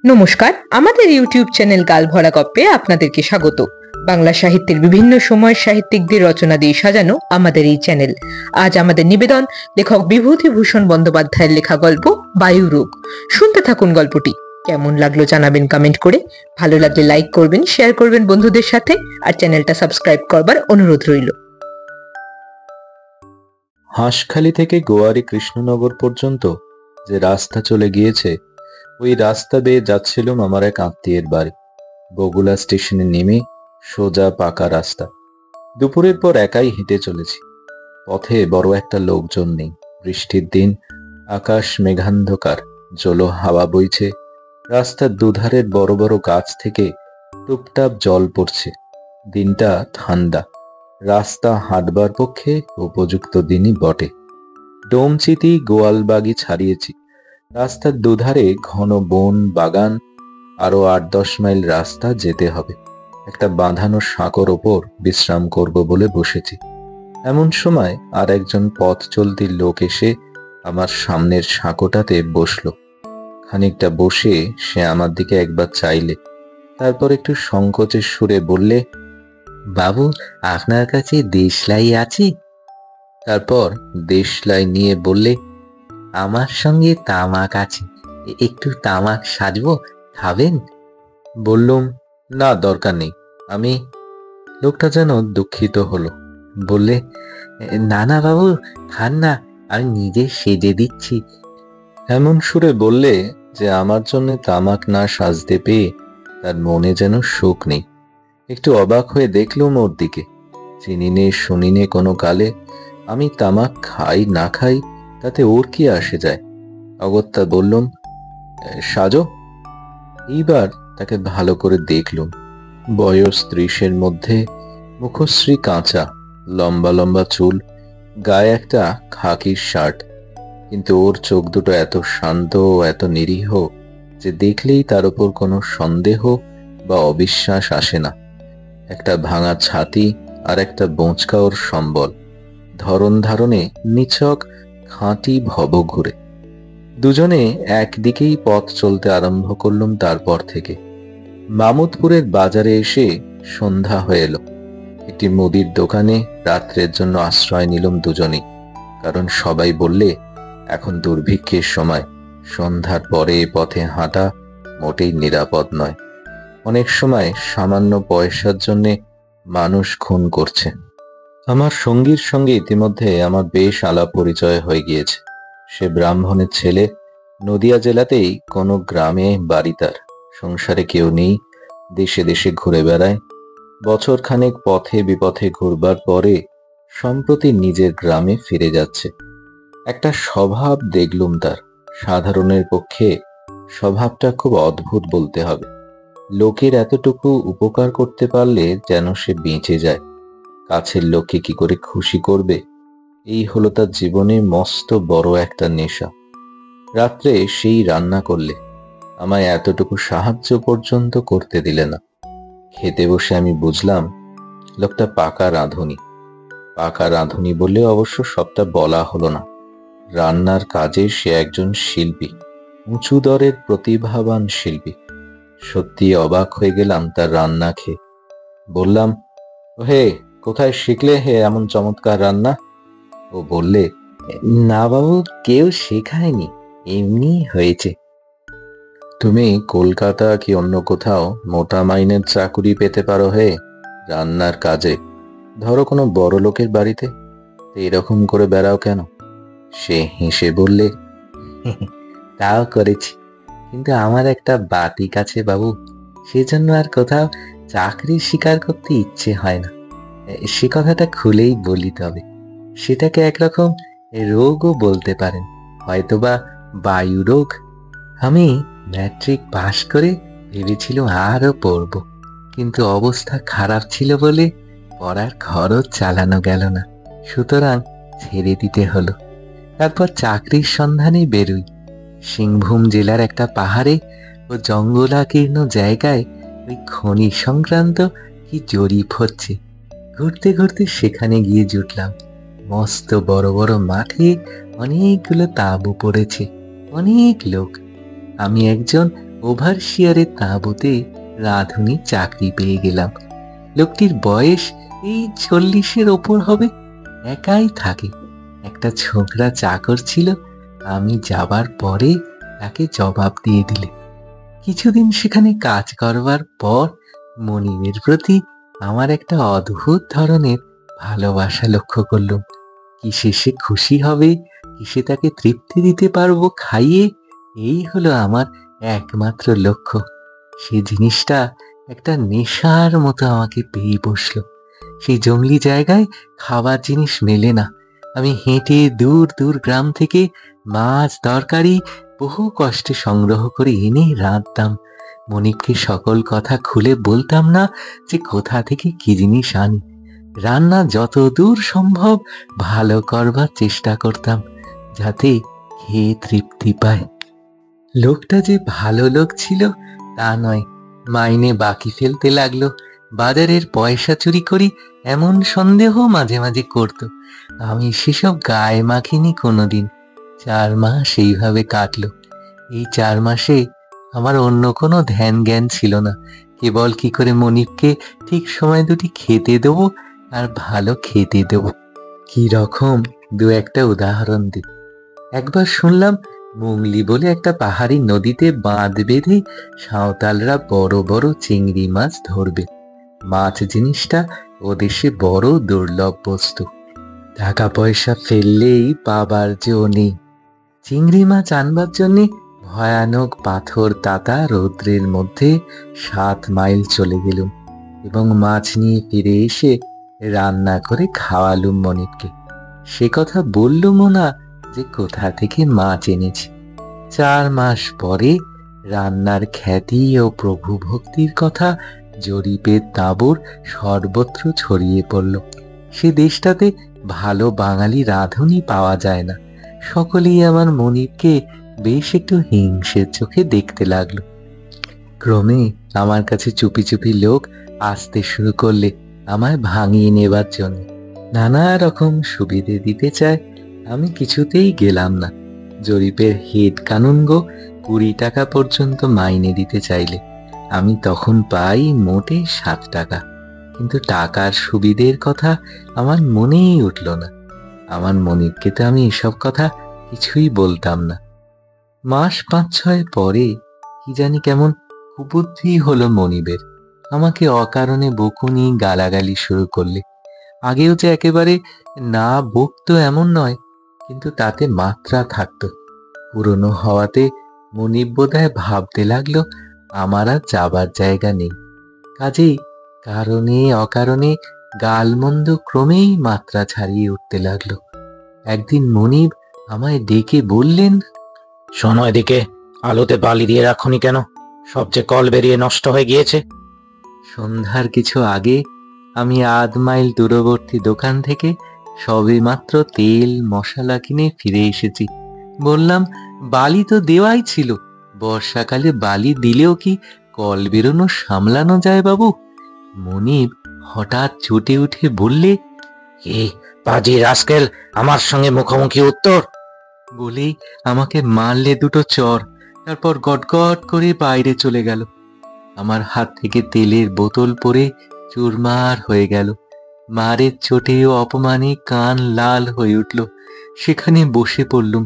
নমস্কার, আমাদের YouTube channel গালভরা গপ্পে আপনাদেরকে স্বাগত। বাংলা সাহিত্যের বিভিন্ন সময়ের সাহিত্যিকদের রচনা দিয়ে সাজানো আমাদের এই চ্যানেল। আজ আমাদের নিবেদন লেখক বিভূতিভূষণ বন্দ্যোপাধ্যায়ের লেখা গল্প বায়ুরোগ। শুনতে থাকুন গল্পটি। কেমন লাগলো জানাবেন কমেন্ট করে। ভালো লাগলে লাইক করবেন, শেয়ার করবেন বন্ধুদের সাথে, আর চ্যানেলটা সাবস্ক্রাইব করবার অনুরোধ রইল। হাঁসখালি থেকে গোয়ারি কৃষ্ণনগর পর্যন্ত যে রাস্তা চলে গিয়েছে, ওই রাস্তা বেয়ে যাচ্ছিলাম আমার এক আত্মীয়ের বাড়ি। বগুলা স্টেশনে নেমে সোজা পাকা রাস্তা। দুপুরের পর একাই হেঁটে চলেছি। পথে বড় একটা লোকজন নেই। বৃষ্টির দিন, আকাশ মেঘান্ধকার, জলো হাওয়া বইছে। রাস্তার দুধারের বড় বড় গাছ থেকে টুপটাপ জল পড়ছে। দিনটা ঠান্ডা, রাস্তা হাঁটবার পক্ষে উপযুক্ত দিনই বটে। ডোমচিতি গোয়ালবাগি ছাড়িয়েছি। রাস্তার দুধারে ঘন বন বাগান। আরো 8-10 মাইল রাস্তা যেতে হবে। একটা বাঁধানো সাঁকোর ওপর বিশ্রাম করব বলে বসেছি। এমন সময় আর একজন পথ চলতি লোক এসে আমার সামনের সাঁকোটাতে বসলো। খানিকটা বসে সে আমার দিকে একবার চাইলে, তারপর একটু সংকোচের সুরে বললে, বাবু, আপনার কাছে দেশলাই আছে? তারপর দেশলাই নিয়ে বললে, আমার সঙ্গে তামাক আছে, একটু তামাক সাজবো, খাবেন? বললুম, না, দরকার নেই, আমি। লোকটা যেন দুঃখিত হলো। বললে, না না বাবু, খান না, আমি নিজে সেজে দিচ্ছি। এমন সুরে বললে যে আমার জন্য তামাক না সাজতে পেয়ে তার মনে যেন সুখ নেই। একটু অবাক হয়ে দেখলুম ওর দিকে। চিনিনে শুনিনে কোনো কালে আমি তামাক খাই না খাই তাতে ওর কি আসে যায়। অগত্যা বললুম, সাজো। এইবার তাকে ভালো করে দেখলুম। বয়স 30-এর মধ্যে, মুখশ্রী কাঁচা, লম্বা লম্বা চুল, গায়ে একটা খাকির শার্ট। কিন্তু ওর চোখ দুটো এত শান্ত ও এত নিরীহ যে দেখলেই তার উপর কোনো সন্দেহ বা অবিশ্বাস আসে না। একটা ভাঙা ছাতি আর একটা বোঁচকা ওর সম্বল। ধরন ধারণে নিছক খাঁটি ভবঘুরে। দুজনে একদিকেই পথ চলতে আরম্ভ করলুম। তারপর থেকে মামুদপুরের বাজারে এসে সন্ধ্যা হয়ে এলো। একটি মুদির দোকানে রাত্রের জন্য আশ্রয় নিলুম দুজনেই। কারণ সবাই বললে এখন দুর্ভিক্ষের সময়, সন্ধ্যার পরে পথে হাঁটা মোটেই নিরাপদ নয়। অনেক সময় সামান্য পয়সার জন্যে মানুষ খুন করছে। আমার সঙ্গীর সঙ্গে ইতিমধ্যে আমার বেশ আলাপ পরিচয় হয়ে গিয়েছে। সে ব্রাহ্মণের ছেলে। নদিয়া জেলাতেই কোনো গ্রামে বাড়ি তার। সংসারে কেউ নেই। দেশে দেশে ঘুরে বেড়ায়। বছর খানেক পথে বিপথে ঘুরবার পরে সম্প্রতি নিজের গ্রামে ফিরে যাচ্ছে। একটা স্বভাব দেখলুম তার। সাধারণের পক্ষে স্বভাবটা খুব অদ্ভুত বলতে হবে। লোকের এতটুকু উপকার করতে পারলে যেন সে বেঁচে যায়। কাছের লোককে কি করে খুশি করবে, এই হলো তার জীবনে মস্ত বড় একটা নেশা। রাত্রে সেই রান্না করলে আমায় এতটুকু সাহায্য পর্যন্ত করতে দিলে না। খেতে বসে আমি বুঝলাম লোকটা পাকা রাঁধুনি। পাকা রাঁধুনি বললে অবশ্য সবটা বলা হলো না। রান্নার কাজে সে একজন শিল্পী, উঁচু দরের প্রতিভাবান শিল্পী। সত্যি অবাক হয়ে গেলাম তার রান্না খেয়ে। বললাম, হে, কোথায় শিখলে হে এমন চমৎকার রান্না? ও বললে, না বাবু, কেউ শেখায়নি, এমনি হয়েছে। তুমি কলকাতা কি অন্য কোথাও মোটা মাইনের চাকুরি পেতে পারো হে রান্নার কাজে। ধরো কোনো বড় লোকের বাড়িতে। এরকম করে বেড়াও কেন? সে হেসে বললে, তাও করেছি, কিন্তু আমার একটা বাতিক আছে বাবু, সেজন্য আর কোথাও চাকরি স্বীকার করতে ইচ্ছে হয় না। সে কথাটা খুলেই বলি, তবে সেটাকে একরকম রোগও বলতে পারেন, হয়তোবা বায়ু রোগ। আমি ম্যাট্রিক পাশ করে ভেবেছিলাম আরো পড়ব, কিন্তু অবস্থা খারাপ ছিল বলে পড়ার খরচ চালানো গেল না, সুতরাং ছেড়ে দিতে হলো। তারপর চাকরির সন্ধানে বেরোই। সিংভূম জেলার একটা পাহাড়ে ও জঙ্গলাকীর্ণ জায়গায় ওই খনি সংক্রান্ত কি জরিপ হচ্ছে। ঘুরতে ঘুরতে সেখানে গিয়ে জুটলাম। মস্ত বড় বড় মাঠে অনেকগুলো তাঁবু পড়েছে, অনেক লোক। আমি একজন ওভারশিয়ারের তাঁবুতে রাঁধুনি চাকরি পেয়ে গেলাম। লোকটির বয়স এই 40-এর ওপর হবে, একাই থাকে। একটা ছোকরা চাকর ছিল, আমি যাবার পরে তাকে জবাব দিয়ে দিলে। কিছুদিন সেখানে কাজ করবার পর মনিবের প্রতি আমার একটা অদ্ভুত ধরনের ভালোবাসা লক্ষ্য করলুম। কিসে সে খুশি হবে, কিসে তাকে তৃপ্তি দিতে পারবো খাইয়ে, এই হলো আমার একমাত্র লক্ষ্য। সে জিনিসটা একটা নেশার মতো আমাকে পেয়ে বসলো। সেই জঙ্গলি জায়গায় খাবার জিনিস মেলে না। আমি হেঁটে দূর দূর গ্রাম থেকে মাছ তরকারি বহু কষ্টে সংগ্রহ করে এনে রাঁধতাম। মনিবকে সকল কথা খুলে বলতাম না যে কোথা থেকে কি জিনিস আনি। রান্না যত দূর সম্ভব ভালো করবার চেষ্টা করতাম, যাতে খেয়ে তৃপ্তি পায়। লোকটা যে ভালো লোক ছিল তা নয়, মাইনে বাকি ফেলতে লাগলো। বাজারের পয়সা চুরি করি এমন সন্দেহ মাঝে মাঝে করত। আমি সেসব গায়ে মাখিনি কোনোদিন। 4 মাস এইভাবে কাটলো। এই 4 মাসে আমার অন্য কোনো ধ্যান জ্ঞান ছিল না, কেবল কি করে মনিবকে ঠিক সময় দুটি খেতে দেবো আর ভালো খেতে দেবো। কি রকম 2-1টা উদাহরণ দিই। একবার শুনলাম মুংলি বলে একটা পাহাড়ি নদীতে বাঁধ বেঁধে সাঁওতালরা বড় বড় চিংড়ি মাছ ধরবে। মাছ জিনিসটা ও দেশে বড় দুর্লভ বস্তু, টাকা পয়সা ফেললেই পাবার যে ও নেই। চিংড়ি মাছ আনবার জন্যে ভয়ানক পাথর তাতা রৌদ্রের মধ্যে 7 মাইল চলে গেলুম এবং মাছ নিয়ে ফিরে এসে রান্না করে খাওয়ালুম মনিবকে। সে কথা বললুমও না যে কোথা থেকে মাছ এনেছি। 4 মাস পরে রান্নার খ্যাতি ও প্রভু ভক্তির কথা জরিপের তাঁবুর সর্বত্র ছড়িয়ে পড়ল। সে দেশটাতে ভালো বাঙালি রাঁধুনি পাওয়া যায় না। সকলেই আমার মনিবকে বেশ একটু হিংসের চোখে দেখতে লাগলো। ক্রমে আমার কাছে চুপি চুপি লোক আসতে শুরু করলে আমায় ভাঙিয়ে নেবার জন্য। নানা রকম সুবিধে দিতে চায়, আমি কিছুতেই গেলাম না। জরিপের হেড কানুনগো 20 টাকা পর্যন্ত মাইনে দিতে চাইলে আমি তখন পাই মোটে 7 টাকা। কিন্তু টাকার সুবিধের কথা আমার মনেই উঠল না। আমার মনিবকে তো আমি এসব কথা কিছুই বলতাম না। মাস 5-6 পরে কি জানি কেমন কুবুদ্ধি হলো মনিবের। আমাকে অকারণে বকুনি গালাগালি শুরু করলে। আগেও যে একেবারে না বকতো এমন নয়, কিন্তু তাতে মাত্রা থাকতো। পুরনো হওয়াতে মনিব বোধহয় ভাবতে লাগলো আমার আর যাবার জায়গা নেই। কাজেই কারণে অকারণে গালমন্দ ক্রমেই মাত্রা ছাড়িয়ে উঠতে লাগলো। একদিন মনিব আমায় ডেকে বললেন, শোনো এদিকে, আলুতে বালি দিয়ে রাখুনি কেন? সব যে কল বেরিয়ে নষ্ট হয়ে গিয়েছে। সন্ধ্যার কিছু আগে আমি 1/2 মাইল দূরবর্তী দোকান থেকে সবে মাত্র তেল মশলা কিনে ফিরে এসেছি। বললাম, বালি তো দেওয়াই ছিল। বর্ষাকালে বালি দিলেও কি কল বেরোনো সামলানো যায় বাবু? মনিব হঠাৎ চটে উঠে বললে, কি পাজি রাস্কেল, আমার সঙ্গে মুখোমুখি উত্তর! বলেই আমাকে মারলে 2টো চড়। তারপর গটগট করে বাইরে চলে গেল। আমার হাত থেকে তেলের বোতল পড়ে চুরমার হয়ে গেল। মারের চোটে ও অপমানে কান লাল হয়ে উঠল। সেখানে বসে পড়লুম।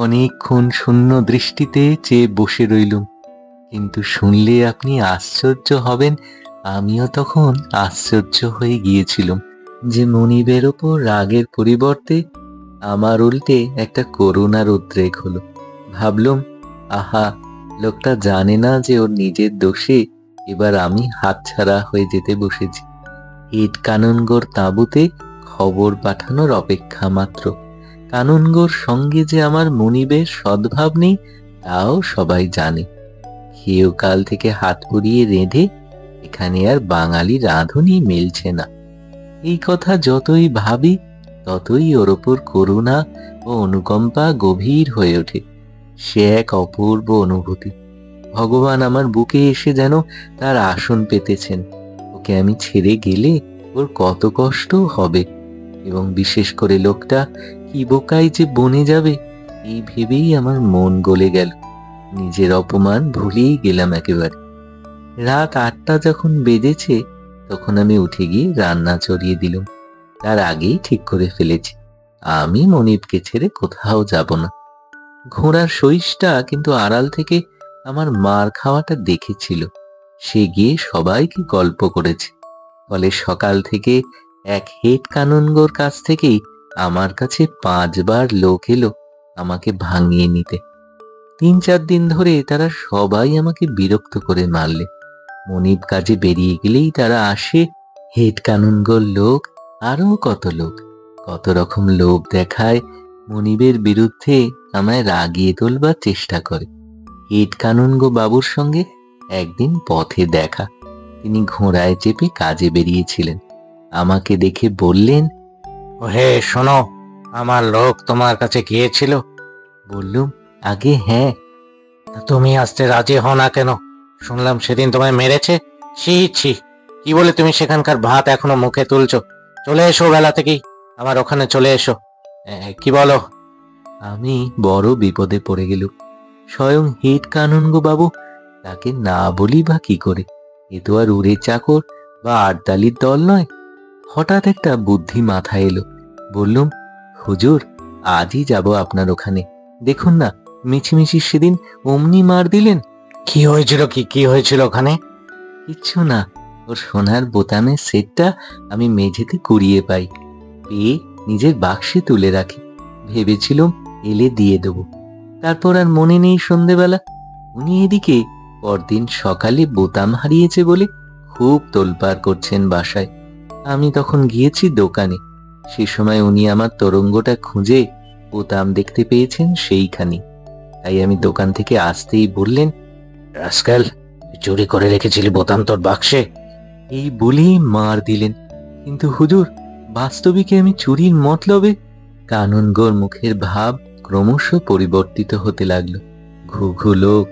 অনেকক্ষণ শূন্য দৃষ্টিতে চেয়ে বসে রইলুম। কিন্তু শুনলে আপনি আশ্চর্য হবেন, আমিও তখন আশ্চর্য হয়ে গিয়েছিলাম যে মনিবের ওপর রাগের পরিবর্তে আমার উল্টে একটা করুণার উদ্রেক হলো। ভাবলুম, আহা, লোকটা জানে না যে ওর নিজের দোষে এবার আমি হাতছাড়া হয়ে যেতে বসেছি। হেড কানুনগোর তাঁবুতে খবর পাঠানোর অপেক্ষা মাত্র। কানুনগোর সঙ্গে যে আমার মনিবের সদ্ভাব নেই তাও সবাই জানে। খেয়েও কাল থেকে হাত পুড়িয়ে রেঁধে এখানে আর বাঙালি রাঁধুনি মিলছে না। এই কথা যতই ভাবি ততই ওর ওপর করুণা ও অনুকম্পা গভীর হয়ে ওঠে। সে এক অপূর্ব অনুভূতি। ভগবান আমার বুকে এসে যেন তার আসন পেতেছেন। ওকে আমি ছেড়ে গেলে ওর কত কষ্ট হবে, এবং বিশেষ করে লোকটা কি বোকাই যে বনে যাবে এই ভেবেই আমার মন গলে গেল। নিজের অপমান ভুলেই গেলাম একেবারে। রাত 8টা যখন বেজেছে তখন আমি উঠে গিয়ে রান্না চড়িয়ে দিলাম। তার আগেই ঠিক করে ফেলেছি আমি মনিবকে ছেড়ে কোথাও যাব না। ঘোড়ার সহিসটা কিন্তু আড়াল থেকে আমার মার খাওয়াটা দেখেছিল। সে গিয়ে সবাইকে গল্প করেছে। ফলে সকাল থেকে এক হেড কানুনগোর কাছ থেকেই আমার কাছে 5 বার লোক এলো আমাকে ভাঙিয়ে নিতে। 3-4 দিন ধরে তারা সবাই আমাকে বিরক্ত করে মারলে। মনিব কাজে বেরিয়ে গেলেই তারা আসে, হেড কানুনগোর লোক, আরো কত লোক, কত রকম লোভ দেখায়, মনিবের বিরুদ্ধে আমায় রাগিয়ে তোলবার চেষ্টা করে। হেড কানুনগো বাবুর সঙ্গে একদিন পথে দেখা। তিনি ঘোড়ায় চেপে কাজে বেরিয়েছিলেন। আমাকে দেখে বললেন, ও হে শোনো, আমার লোক তোমার কাছে গিয়েছিল। বললুম, আগে হ্যাঁ। তা তুমি আসতে রাজি হও না কেন? শুনলাম সেদিন তোমায় মেরেছে। ছি ছি, কি বলে তুমি সেখানকার ভাত এখনো মুখে তুলছো? চলে এসো বেলা থেকেই, আমার ওখানে চলে এসো। কি বলো? আমি বড় বিপদে পড়ে গেলুম। স্বয়ং হেড কানুনগো বাবু, তাকে না বলি বা কি করে? এ তো আর উড়ে চাকর বা আটদালির দল নয়। হঠাৎ একটা বুদ্ধি মাথায় এলো। বললুম, হুজুর, আজই যাব আপনার ওখানে। দেখুন না, মিছিমিছি সেদিন অমনি মার দিলেন। কি হয়েছিল? কি হয়েছিল ওখানে? কিচ্ছু না, ওর সোনার বোতামের সেটটা আমি মেঝেতে কুড়িয়ে পাই, পেয়ে নিজের বাক্সে তুলে রাখি। ভেবেছিলাম এলে দিয়ে দেব। তারপর আর মনে নেই সন্ধেবেলা। উনি এদিকে পরদিন সকালে বোতাম হারিয়েছে বলে খুব তোলপাড় করছেন বাসায়। আমি তখন গিয়েছি দোকানে। সে সময় উনি আমার তোরঙ্গটা খুঁজে বোতাম দেখতে পেয়েছেন সেইখানে। তাই আমি দোকান থেকে আসতেই বললেন, রাস্কেল, চুরি করে রেখেছিলি বোতাম তোর বাক্সে? এই বলেই মার দিলেন। কিন্তু হুজুর, বাস্তবিকে আমি চুরির মতলবে? কানুনগোর মুখের ভাব ক্রমশ পরিবর্তিত হতে লাগলো। ঘুঘু লোক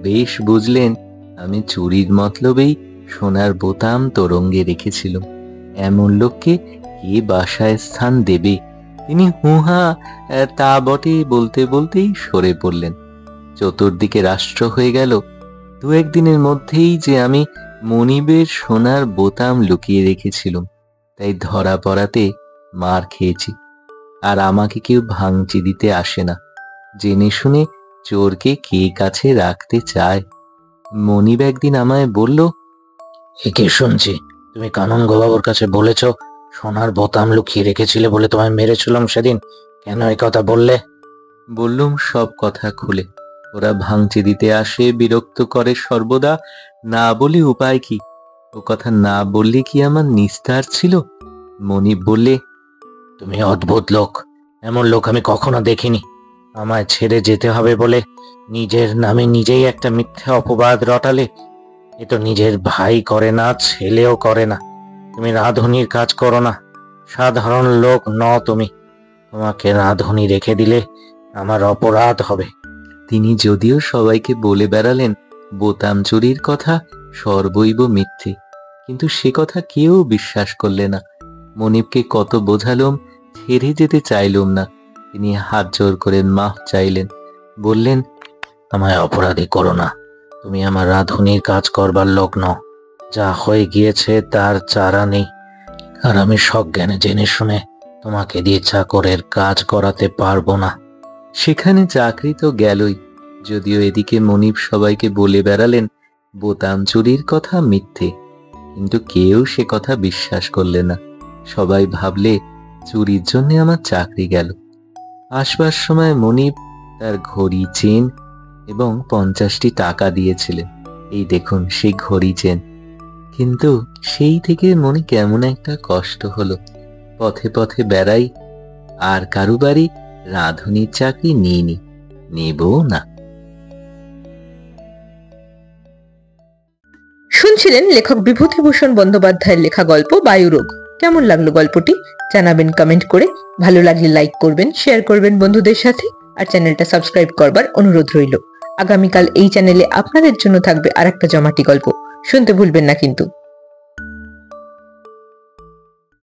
বেশ বুঝলেন আমি চুরির মতলবেই সোনার বোতাম তোরঙ্গে রেখেছিলাম। এমন লোককে কে বাসায় স্থান দেবে? তিনি হুহা তা বটে বলতে বলতেই সরে পড়লেন। চতুর্দিকে রাষ্ট্র হয়ে গেল। 2-1 দিনের মধ্যেই যে আমি মনিবের সোনার বোতাম লুকিয়ে রেখেছিলাম, তাই ধরা পড়াতে মার খেয়েছি। আর আমাকে কেউ ভাঙচি দিতে আসে না। জেনে শুনে চোরকে কে কাছে রাখতে চায়? মনিব একদিন আমায় বলল, একে শুনছি তুমি কানুনগো বাবুর কাছে বলেছ সোনার বোতাম লুকিয়ে রেখেছিলে বলে তোমায় মেরেছিলাম সেদিন। কেন এই কথা বললে? বললুম সব কথা খুলে। ওরা ভাঙচি দিতে আসে, বিরক্ত করে সর্বদা। না বলি উপায় কি? ও কথা না বললে কি আমার নিস্তার ছিল? মনিব বললে, তুমি অদ্ভুত লোক, এমন লোক আমি কখনো দেখিনি। আমায় ছেড়ে যেতে হবে বলে নিজের নামে নিজেই একটা মিথ্যা অপবাদ রটালে। এ তো নিজের ভাই করে না, ছেলেও করে না। তুমি রাঁধুনির কাজ করো না, সাধারণ লোক নও তুমি। তোমাকে রাঁধুনি রেখে দিলে আমার অপরাধ হবে। তিনি যদিও সবাইকে বলে বেড়ালেন বোতাম চুরির কথা সর্বৈব মিথ্যে, কিন্তু সে কথা কেউ বিশ্বাস করলে না। মনিবকে কত বোঝালুম, ছেড়ে যেতে চাইলুম না। তিনি হাত জোর করে মাফ চাইলেন। বললেন, আমায় অপরাধী করো না। তুমি আমার রাঁধুনির কাজ করবার লোক নও। যা হয়ে গিয়েছে তার চারা নেই। আর আমি সজ্ঞানে জেনে শুনে তোমাকে দিয়ে চাকরের কাজ করাতে পারবো না। সেখানে চাকরি তো গেলই, যদিও এদিকে মনিব সবাইকে বলে বেড়ালেন বোতাম চুরির কথা মিথ্যে, কিন্তু কেউ সে কথা বিশ্বাস করলে না। সবাই ভাবলে চুরির জন্য আমার চাকরি গেল। আসবার সময় মনিব তার ঘড়ি, চেন এবং 50টি টাকা দিয়েছিলেন। এই দেখুন সেই ঘড়ি, চেন। কিন্তু সেই থেকে মনে কেমন একটা কষ্ট হলো। পথে পথে বেড়াই, আর কারু বাড়ি রাঁধুনির চাকরি নিইনি, নেবও না। শুনছিলেন লেখক বিভূতিভূষণ বন্দ্যোপাধ্যায়ের লেখা গল্প বায়ুরোগ। কেমন লাগলো গল্পটি জানাবেন কমেন্ট করে। ভালো লাগলে লাইক করবেন, শেয়ার করবেন বন্ধুদের সাথে, আর চ্যানেলটা সাবস্ক্রাইব করবার অনুরোধ রইল। আগামীকাল এই চ্যানেলে আপনাদের জন্য থাকবে আরেকটা জমাটি গল্প। শুনতে ভুলবেন না কিন্তু।